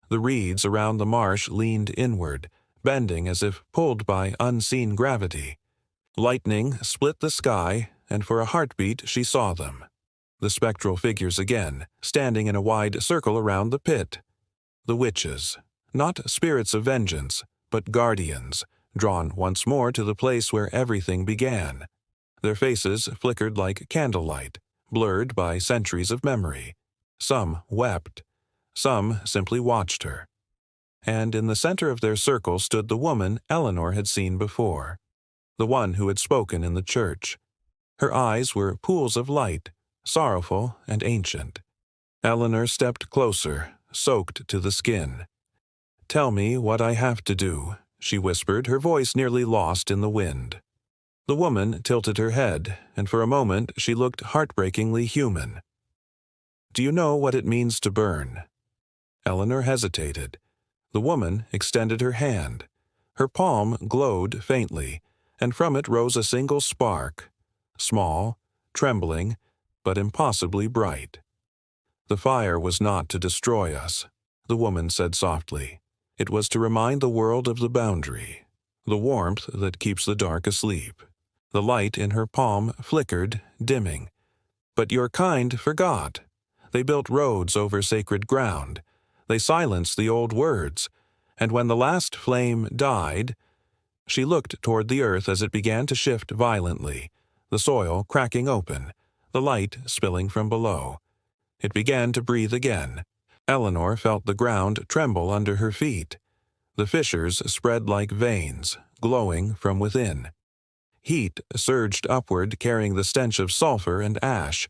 The reeds around the marsh leaned inward, bending as if pulled by unseen gravity. Lightning split the sky, and for a heartbeat she saw them. The spectral figures again, standing in a wide circle around the pit. The witches, not spirits of vengeance, but guardians, drawn once more to the place where everything began. Their faces flickered like candlelight, blurred by centuries of memory. Some wept. Some simply watched her. And in the center of their circle stood the woman Eleanor had seen before, the one who had spoken in the church. Her eyes were pools of light, sorrowful and ancient. Eleanor stepped closer, soaked to the skin. "Tell me what I have to do," she whispered, her voice nearly lost in the wind. The woman tilted her head, and for a moment she looked heartbreakingly human. "Do you know what it means to burn?" Eleanor hesitated. The woman extended her hand. Her palm glowed faintly, and from it rose a single spark, small, trembling, but impossibly bright. "The fire was not to destroy us," the woman said softly. "It was to remind the world of the boundary, the warmth that keeps the dark asleep." The light in her palm flickered, dimming. "But your kind forgot. They built roads over sacred ground. They silenced the old words. And when the last flame died—" She looked toward the earth as it began to shift violently, the soil cracking open, the light spilling from below. It began to breathe again. Eleanor felt the ground tremble under her feet. The fissures spread like veins, glowing from within. Heat surged upward, carrying the stench of sulfur and ash,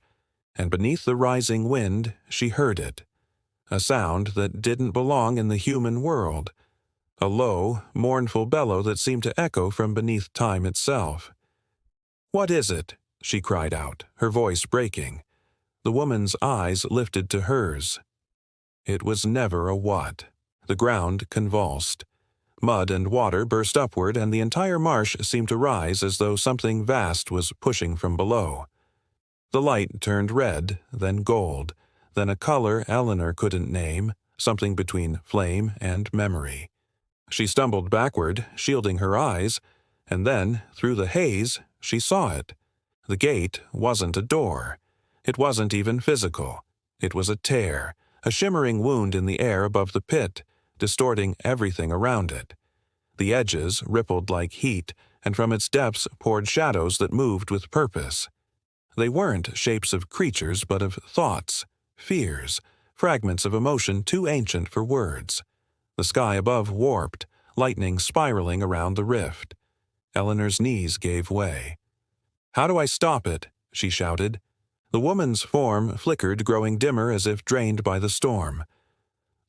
and beneath the rising wind she heard it. A sound that didn't belong in the human world. A low, mournful bellow that seemed to echo from beneath time itself. "What is it?" she cried out, her voice breaking. The woman's eyes lifted to hers. It was never a what. The ground convulsed. Mud and water burst upward, and the entire marsh seemed to rise as though something vast was pushing from below. The light turned red, then gold, then a color Eleanor couldn't name, something between flame and memory. She stumbled backward, shielding her eyes, and then, through the haze, she saw it. The gate wasn't a door. It wasn't even physical. It was a tear, a shimmering wound in the air above the pit, distorting everything around it. The edges rippled like heat, and from its depths poured shadows that moved with purpose. They weren't shapes of creatures, but of thoughts, fears, fragments of emotion too ancient for words. The sky above warped, lightning spiraling around the rift. Eleanor's knees gave way. "How do I stop it?" she shouted. The woman's form flickered, growing dimmer as if drained by the storm.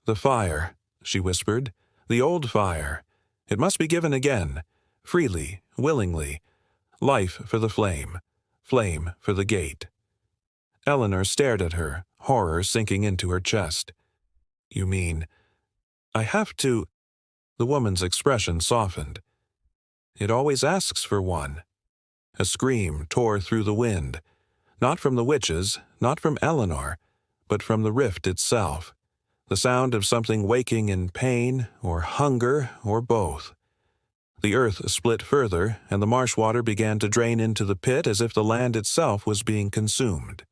"The fire," she whispered. "The old fire. It must be given again, freely, willingly. Life for the flame, flame for the gate." Eleanor stared at her, horror sinking into her chest. "You mean, I have to—" The woman's expression softened. "It always asks for one." A scream tore through the wind, not from the witches, not from Eleanor, but from the rift itself. The sound of something waking in pain or hunger or both. The earth split further, and the marsh water began to drain into the pit as if the land itself was being consumed.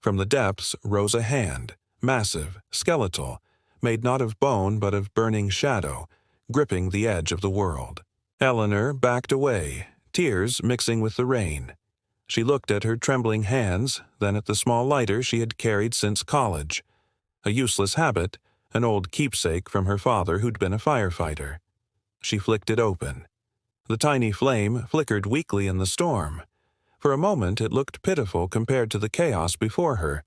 From the depths rose a hand, massive, skeletal, made not of bone but of burning shadow, gripping the edge of the world. Eleanor backed away, tears mixing with the rain. She looked at her trembling hands, then at the small lighter she had carried since college. A useless habit, an old keepsake from her father who'd been a firefighter. She flicked it open. The tiny flame flickered weakly in the storm. For a moment it looked pitiful compared to the chaos before her,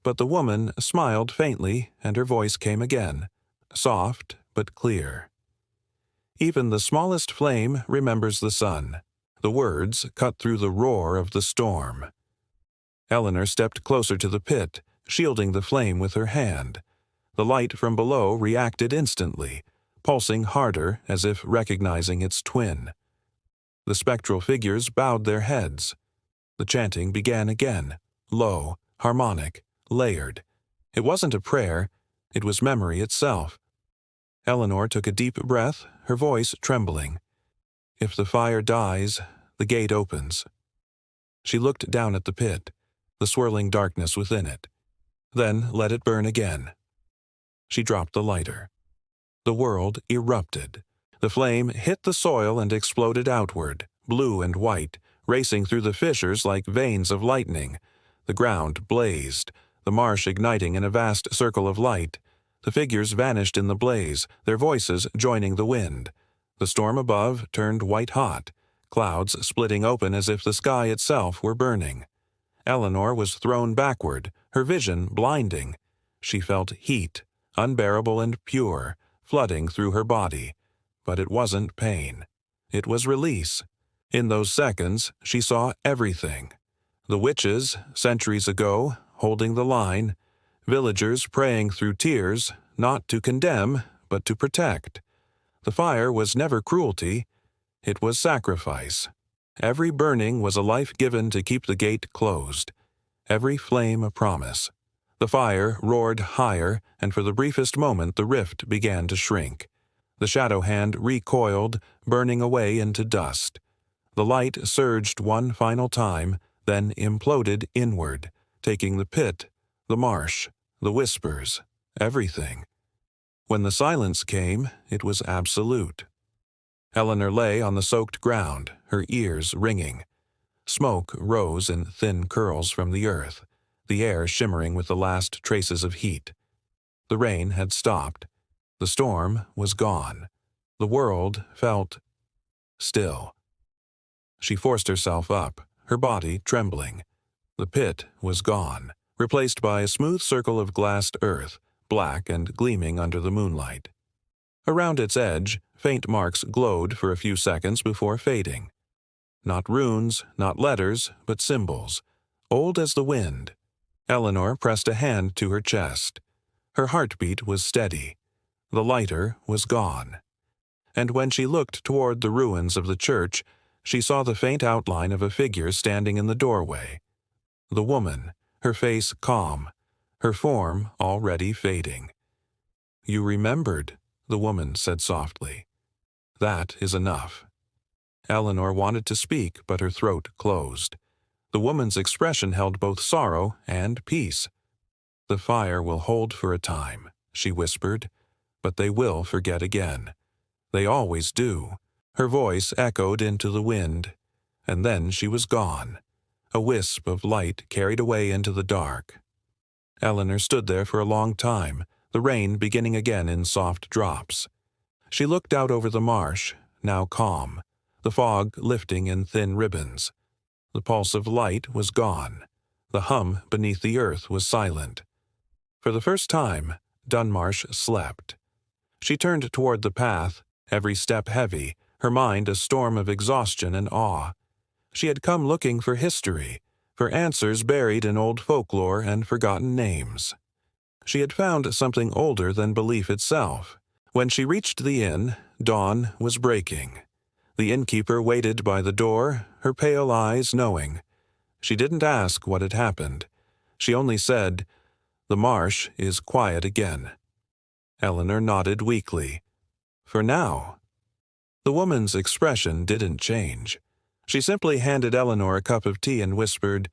but the woman smiled faintly and her voice came again, soft but clear. "Even the smallest flame remembers the sun." The words cut through the roar of the storm. Eleanor stepped closer to the pit, shielding the flame with her hand. The light from below reacted instantly, pulsing harder as if recognizing its twin. The spectral figures bowed their heads. The chanting began again, low, harmonic, layered. It wasn't a prayer, it was memory itself. Eleanor took a deep breath, her voice trembling. "If the fire dies, the gate opens." She looked down at the pit, the swirling darkness within it. Then let it burn again. She dropped the lighter. The world erupted. The flame hit the soil and exploded outward, blue and white, racing through the fissures like veins of lightning. The ground blazed, the marsh igniting in a vast circle of light. The figures vanished in the blaze, their voices joining the wind. The storm above turned white-hot, clouds splitting open as if the sky itself were burning. Eleanor was thrown backward, her vision blinding. She felt heat, unbearable and pure, flooding through her body. But it wasn't pain. It was release. In those seconds, she saw everything. The witches, centuries ago, holding the line. Villagers praying through tears, not to condemn, but to protect. The fire was never cruelty. It was sacrifice. Every burning was a life given to keep the gate closed. Every flame a promise. The fire roared higher, and for the briefest moment the rift began to shrink. The shadow hand recoiled, burning away into dust. The light surged one final time, then imploded inward, taking the pit, the marsh, the whispers, everything. When the silence came, it was absolute. Eleanor lay on the soaked ground, her ears ringing. Smoke rose in thin curls from the earth, the air shimmering with the last traces of heat. The rain had stopped. The storm was gone. The world felt still. She forced herself up, her body trembling. The pit was gone, replaced by a smooth circle of glassed earth, black and gleaming under the moonlight. Around its edge, faint marks glowed for a few seconds before fading. Not runes, not letters, but symbols, old as the wind. Eleanor pressed a hand to her chest. Her heartbeat was steady. The lighter was gone. And when she looked toward the ruins of the church, she saw the faint outline of a figure standing in the doorway. The woman, her face calm, her form already fading. "You remembered," the woman said softly. "That is enough." Eleanor wanted to speak, but her throat closed. The woman's expression held both sorrow and peace. "The fire will hold for a time," she whispered, "but they will forget again. They always do." Her voice echoed into the wind, and then she was gone, a wisp of light carried away into the dark. Eleanor stood there for a long time, the rain beginning again in soft drops. She looked out over the marsh, now calm, the fog lifting in thin ribbons. The pulse of light was gone. The hum beneath the earth was silent. For the first time, Dunmarsh slept. She turned toward the path, every step heavy, her mind a storm of exhaustion and awe. She had come looking for history, for answers buried in old folklore and forgotten names. She had found something older than belief itself. When she reached the inn, dawn was breaking. The innkeeper waited by the door, her pale eyes knowing. She didn't ask what had happened. She only said, "The marsh is quiet again." Eleanor nodded weakly. "For now." The woman's expression didn't change. She simply handed Eleanor a cup of tea and whispered,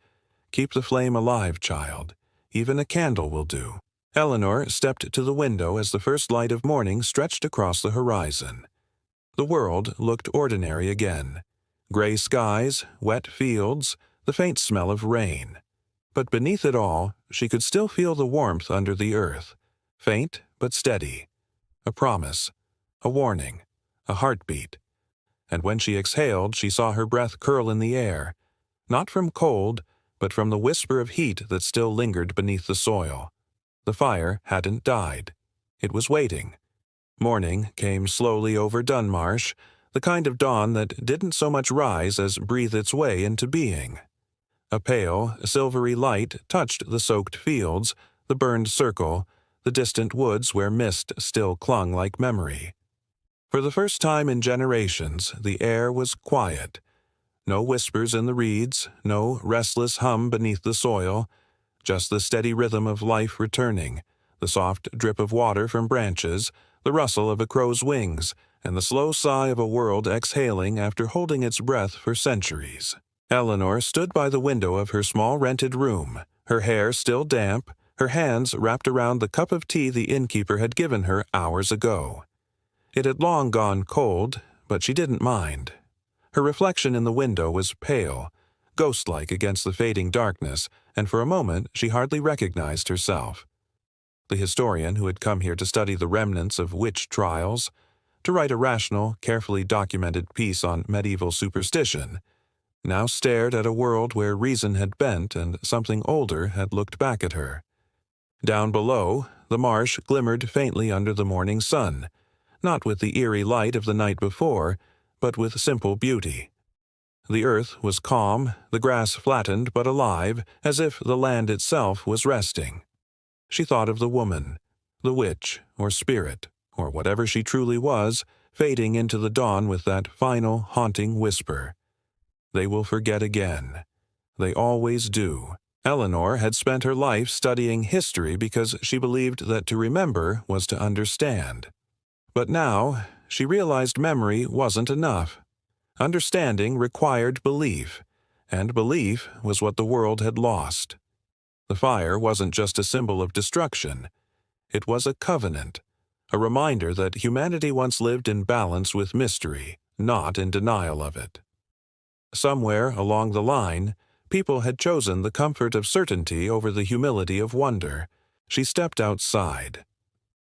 "Keep the flame alive, child. Even a candle will do." Eleanor stepped to the window as the first light of morning stretched across the horizon. The world looked ordinary again. Gray skies, wet fields, the faint smell of rain. But beneath it all, she could still feel the warmth under the earth, faint but steady. A promise, a warning, a heartbeat. And when she exhaled, she saw her breath curl in the air, not from cold, but from the whisper of heat that still lingered beneath the soil. The fire hadn't died. It was waiting. Morning came slowly over Dunmarsh, the kind of dawn that didn't so much rise as breathe its way into being. A pale, silvery light touched the soaked fields, the burned circle, the distant woods where mist still clung like memory. For the first time in generations, the air was quiet. No whispers in the reeds, no restless hum beneath the soil, just the steady rhythm of life returning, the soft drip of water from branches, the rustle of a crow's wings, and the slow sigh of a world exhaling after holding its breath for centuries. Eleanor stood by the window of her small rented room, her hair still damp, her hands wrapped around the cup of tea the innkeeper had given her hours ago. It had long gone cold, but she didn't mind. Her reflection in the window was pale, ghost-like against the fading darkness, and for a moment she hardly recognized herself. The historian who had come here to study the remnants of witch trials, to write a rational, carefully documented piece on medieval superstition, now stared at a world where reason had bent and something older had looked back at her. Down below, the marsh glimmered faintly under the morning sun, not with the eerie light of the night before, but with simple beauty. The earth was calm, the grass flattened but alive, as if the land itself was resting. She thought of the woman, the witch or spirit, or whatever she truly was, fading into the dawn with that final haunting whisper. They will forget again. They always do. Eleanor had spent her life studying history because she believed that to remember was to understand. But now, she realized memory wasn't enough. Understanding required belief, and belief was what the world had lost. The fire wasn't just a symbol of destruction. It was a covenant, a reminder that humanity once lived in balance with mystery, not in denial of it. Somewhere along the line, people had chosen the comfort of certainty over the humility of wonder. She stepped outside.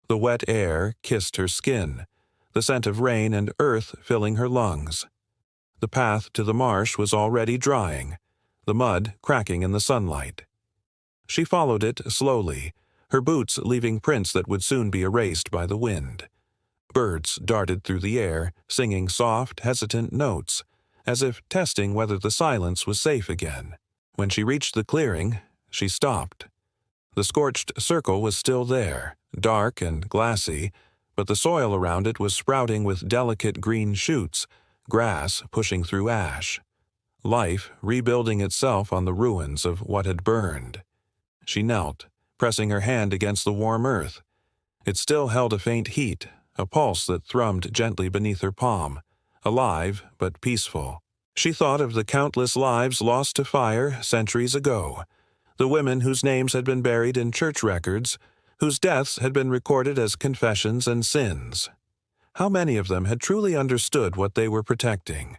The wet air kissed her skin, the scent of rain and earth filling her lungs. The path to the marsh was already drying, the mud cracking in the sunlight. She followed it slowly, her boots leaving prints that would soon be erased by the wind. Birds darted through the air, singing soft, hesitant notes, as if testing whether the silence was safe again. When she reached the clearing, she stopped. The scorched circle was still there, dark and glassy, but the soil around it was sprouting with delicate green shoots, grass pushing through ash. Life rebuilding itself on the ruins of what had burned. She knelt, pressing her hand against the warm earth. It still held a faint heat, a pulse that thrummed gently beneath her palm, alive but peaceful. She thought of the countless lives lost to fire centuries ago, the women whose names had been buried in church records, whose deaths had been recorded as confessions and sins. How many of them had truly understood what they were protecting?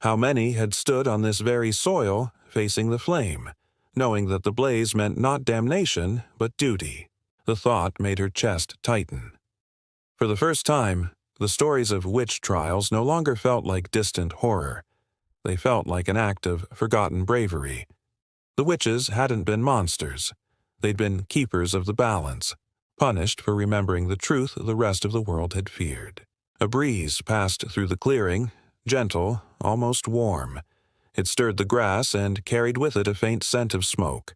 How many had stood on this very soil, facing the flame, knowing that the blaze meant not damnation, but duty? The thought made her chest tighten. For the first time, the stories of witch trials no longer felt like distant horror. They felt like an act of forgotten bravery. The witches hadn't been monsters. They'd been keepers of the balance, punished for remembering the truth the rest of the world had feared. A breeze passed through the clearing, gentle, almost warm. It stirred the grass and carried with it a faint scent of smoke.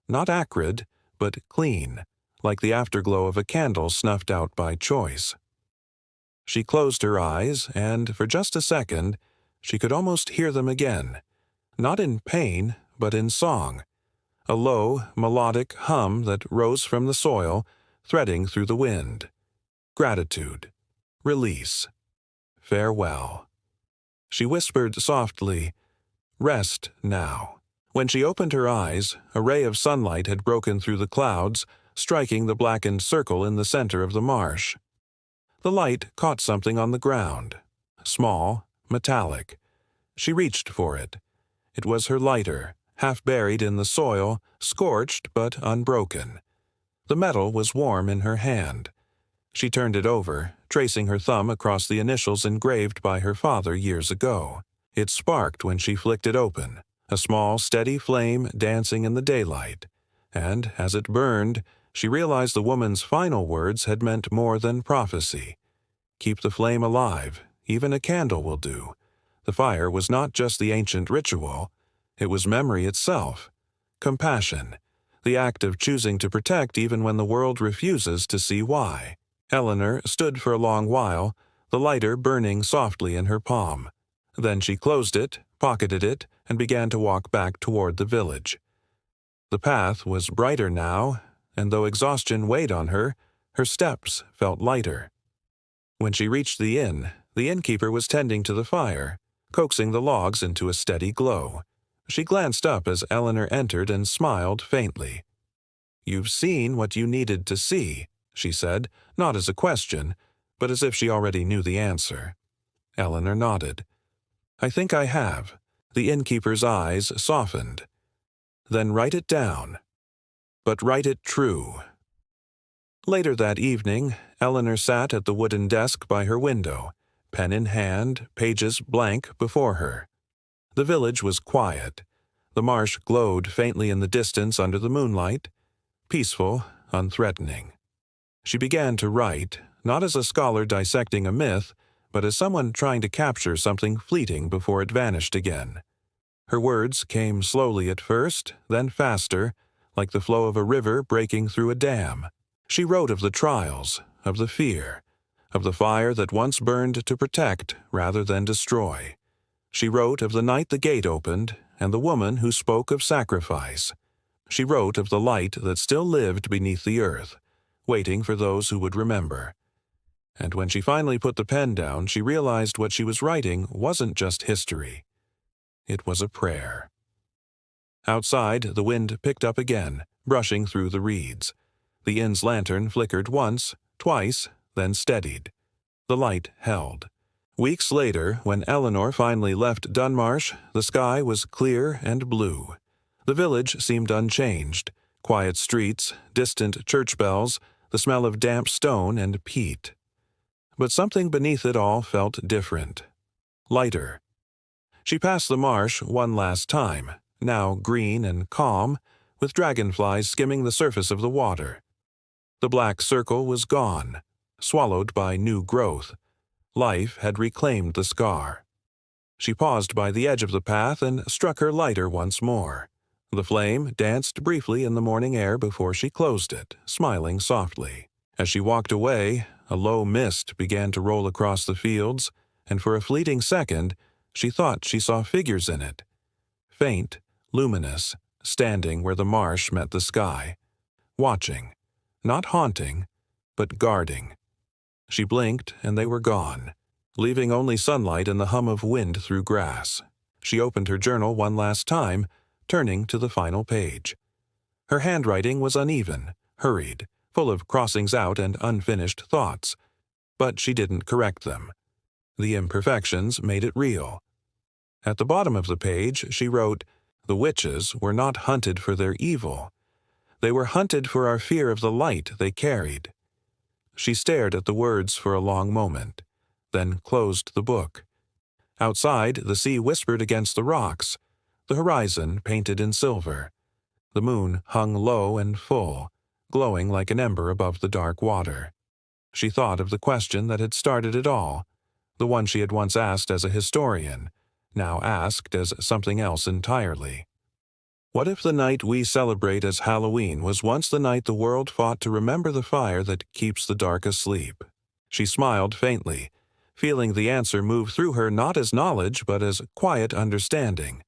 Not acrid, but clean, like the afterglow of a candle snuffed out by choice. She closed her eyes, and for just a second, she could almost hear them again, not in pain, but in song, a low, melodic hum that rose from the soil, threading through the wind. Gratitude. Release. Farewell. She whispered softly, "Rest now." When she opened her eyes, a ray of sunlight had broken through the clouds, striking the blackened circle in the center of the marsh. The light caught something on the ground, small, metallic. She reached for it. It was her lighter, half buried in the soil, scorched but unbroken. The metal was warm in her hand. She turned it over, tracing her thumb across the initials engraved by her father years ago. It sparked when she flicked it open, a small, steady flame dancing in the daylight. And, as it burned, she realized the woman's final words had meant more than prophecy. Keep the flame alive, even a candle will do. The fire was not just the ancient ritual, it was memory itself. Compassion, the act of choosing to protect even when the world refuses to see why. Eleanor stood for a long while, the lighter burning softly in her palm. Then she closed it, pocketed it, and began to walk back toward the village. The path was brighter now, and though exhaustion weighed on her, her steps felt lighter. When she reached the innkeeper was tending to the fire, coaxing the logs into a steady glow. She glanced up as Eleanor entered and smiled faintly. "You've seen what you needed to see," she said, not as a question, but as if she already knew the answer. Eleanor nodded. "I think I have." The innkeeper's eyes softened. "Then write it down. But write it true." Later that evening, Eleanor sat at the wooden desk by her window, pen in hand, pages blank before her. The village was quiet. The marsh glowed faintly in the distance under the moonlight. Peaceful, unthreatening. She began to write, not as a scholar dissecting a myth, but as someone trying to capture something fleeting before it vanished again. Her words came slowly at first, then faster, like the flow of a river breaking through a dam. She wrote of the trials, of the fear, of the fire that once burned to protect rather than destroy. She wrote of the night the gate opened and the woman who spoke of sacrifice. She wrote of the light that still lived beneath the earth, waiting for those who would remember. And when she finally put the pen down, she realized what she was writing wasn't just history. It was a prayer. Outside, the wind picked up again, brushing through the reeds. The inn's lantern flickered once, twice, then steadied. The light held. Weeks later, when Eleanor finally left Dunmarsh, the sky was clear and blue. The village seemed unchanged. Quiet streets, distant church bells, the smell of damp stone and peat. But something beneath it all felt different. Lighter. She passed the marsh one last time, now green and calm, with dragonflies skimming the surface of the water. The black circle was gone, swallowed by new growth. Life had reclaimed the scar. She paused by the edge of the path and struck her lighter once more. The flame danced briefly in the morning air before she closed it, smiling softly. As she walked away, a low mist began to roll across the fields, and for a fleeting second, she thought she saw figures in it. Faint, luminous, standing where the marsh met the sky. Watching. Not haunting, but guarding. She blinked, and they were gone, leaving only sunlight and the hum of wind through grass. She opened her journal one last time, turning to the final page. Her handwriting was uneven, hurried, full of crossings out and unfinished thoughts. But she didn't correct them. The imperfections made it real. At the bottom of the page, she wrote, "The witches were not hunted for their evil. They were hunted for our fear of the light they carried." She stared at the words for a long moment, then closed the book. Outside, the sea whispered against the rocks, the horizon painted in silver. The moon hung low and full, glowing like an ember above the dark water. She thought of the question that had started it all, the one she had once asked as a historian, now asked as something else entirely. What if the night we celebrate as Halloween was once the night the world fought to remember the fire that keeps the dark asleep? She smiled faintly, feeling the answer move through her not as knowledge but as quiet understanding.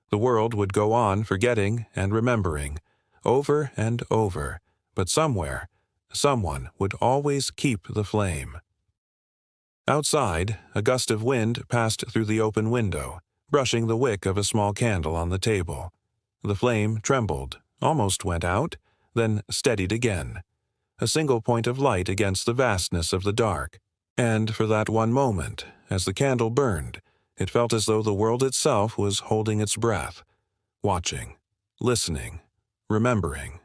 The world would go on forgetting and remembering, over and over, but somewhere, someone would always keep the flame. Outside, a gust of wind passed through the open window, brushing the wick of a small candle on the table. The flame trembled, almost went out, then steadied again, a single point of light against the vastness of the dark. And for that one moment, as the candle burned, it felt as though the world itself was holding its breath, watching, listening, remembering.